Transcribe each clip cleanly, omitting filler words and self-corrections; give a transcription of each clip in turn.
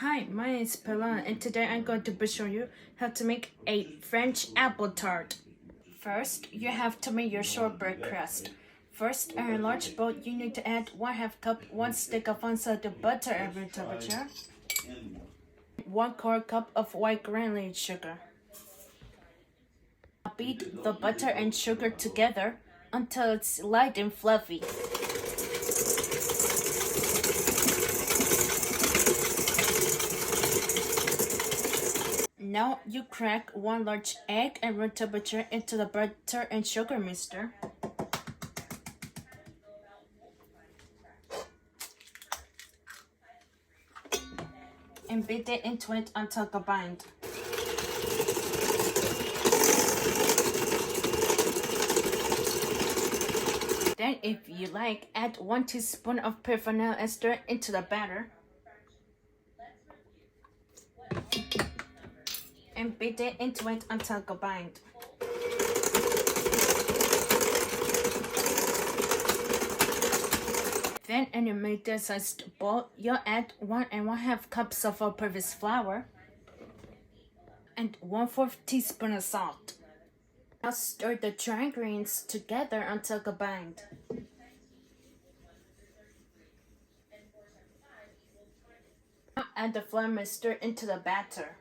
Hi, my name is Pelan, and today I'm going to be showing you how to make a French apple tart. First, you have to make your shortbread crust. First, in a large bowl, you need to add 1/2 cup, 1 stick of unsalted butter at room temperature, 1/4 cup of white granulated sugar. Beat the butter and sugar together until it's light and fluffy. Now you crack 1 large egg at room temperature into the butter and sugar mixture. And beat it into it until combined. Then, if you like, add 1 teaspoon of pure vanilla and stir into the batter. And beat it into it until combined. Then, in a medium-sized bowl, you'll add 1 1/2 cups of all-purpose flour and 1/4 teaspoon of salt. Now stir the dry ingredients together until combined. Now add the flour mixture into the batter.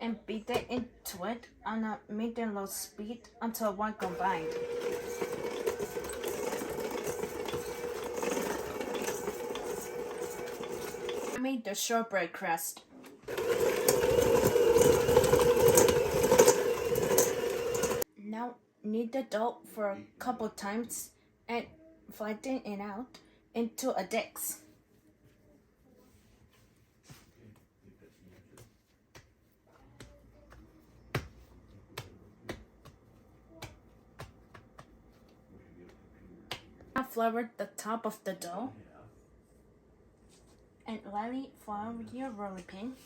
And beat it into it on a medium-low speed until one combined. I made the shortbread crust. Now knead the dough for a couple times and flatten it out into a disc. Now flour the top of the dough and lightly flour your rolling pin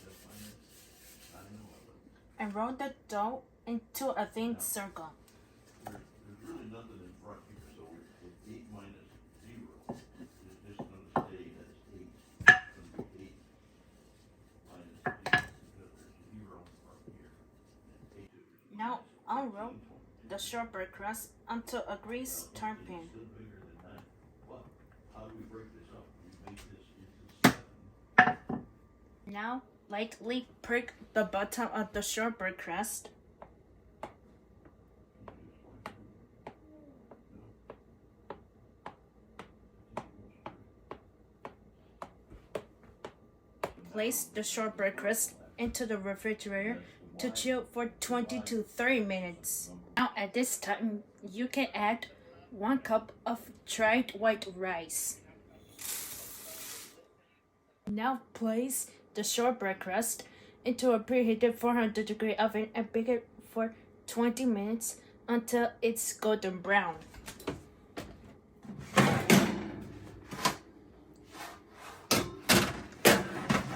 and roll the dough into a thin circle. There's really nothing in front here, so it's 8 minus 0 is just going to stay as 8. It's going to be 8 minus 8 because there's 0 from here. Now unroll the shortbread crust onto a greased tart pan. Still bigger than that. But how do we break this up? We make this into 7. Now lightly prick the bottom of the shortbread crust. Place the shortbread crust into the refrigerator to chill for 20 to 30 minutes. Now at this time, you can add 1 cup of dried white rice. Now place the shortbread crust into a preheated 400-degree oven and bake it for 20 minutes until it's golden brown.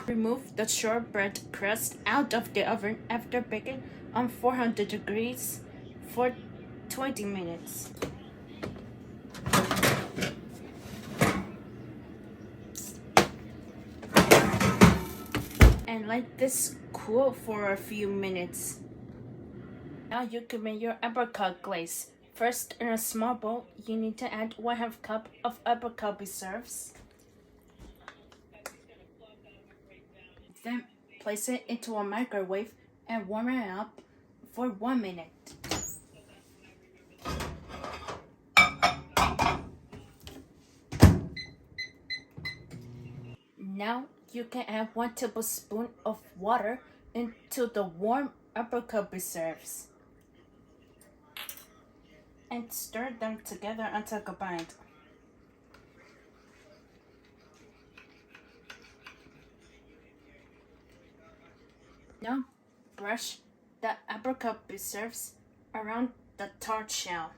Remove the shortbread crust out of the oven after baking on 400 degrees for 20 minutes. And let this cool for a few minutes. Now you can make your apricot glaze. First, in a small bowl, you need to add 1/2 cup of apricot preserves. Then place it into a microwave and warm it up for 1 minute. Now you can add 1 tablespoon of water into the warm apricot preserves and stir them together until combined. Now brush the apricot preserves around the tart shell.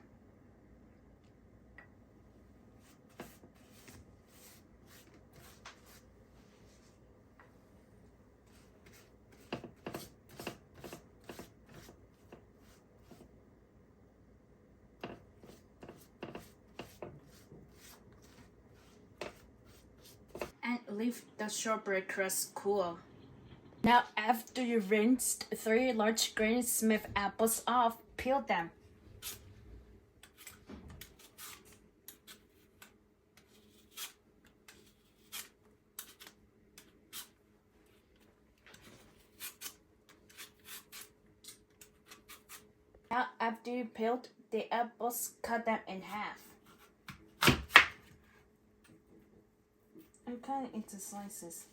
leave the shortbread crust cool. Now, after you've rinsed 3 large Granny Smith apples off, peel them. Now, after you peeled the apples, cut them in half. And cut it into slices.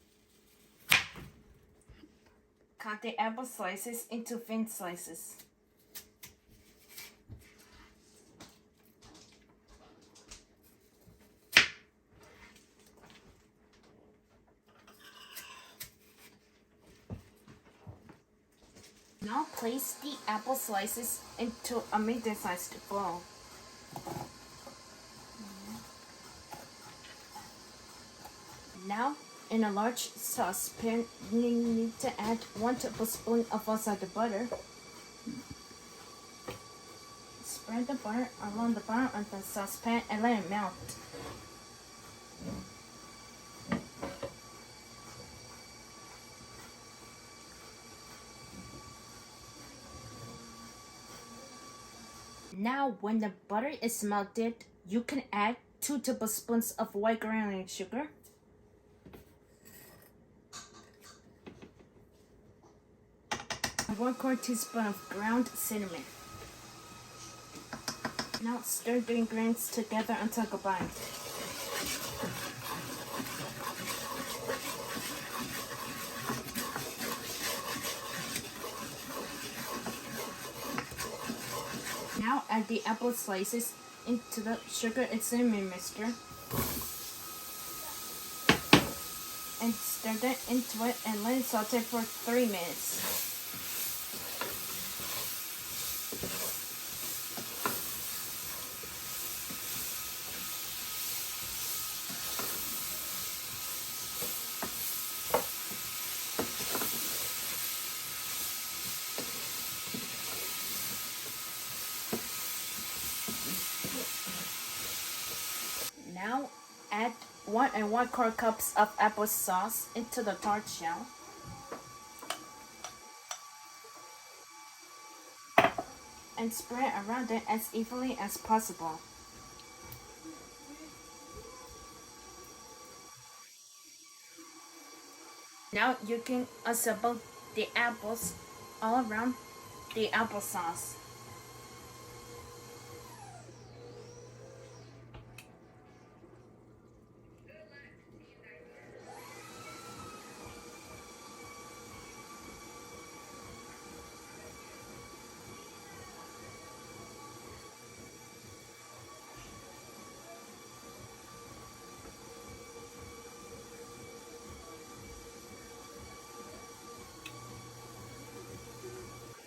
Cut the apple slices into thin slices. Now place the apple slices into a medium-sized bowl. Now, in a large saucepan, you need to add 1 tablespoon of unsalted butter. Spread the butter along the bottom of the saucepan and let it melt. Now, when the butter is melted, you can add 2 tablespoons of white granulated sugar, and 1/4 teaspoon of ground cinnamon. Now stir the ingredients together until combined. Now add the apple slices into the sugar and cinnamon mixture and stir that into it and let it saute for 3 minutes. Now add 1 1/4 cups of applesauce into the tart shell. And spread around it as evenly as possible. Now you can assemble the apples all around the applesauce.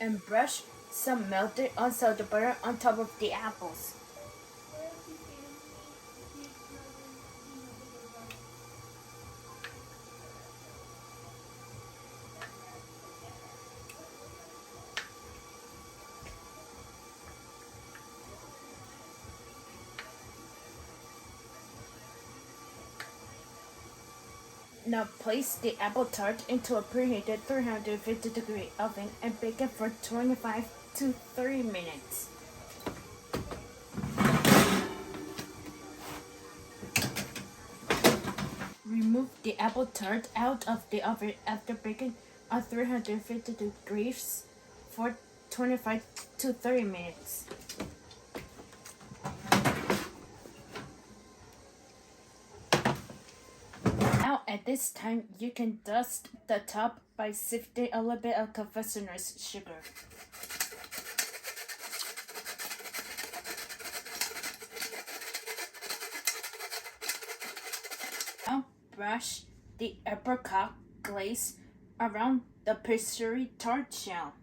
And brush some melted unsalted butter on top of the apples. Now place the apple tart into a preheated 350-degree oven and bake it for 25 to 30 minutes. Remove the apple tart out of the oven after baking at 350 degrees for 25 to 30 minutes. Now at this time, you can dust the top by sifting a little bit of confectioner's sugar. Now brush the apricot glaze around the pastry tart shell.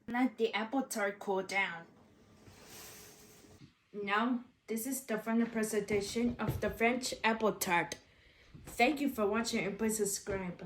Let the apple tart cool down. Now, this is the final presentation of the French apple tart. Thank you for watching and please subscribe.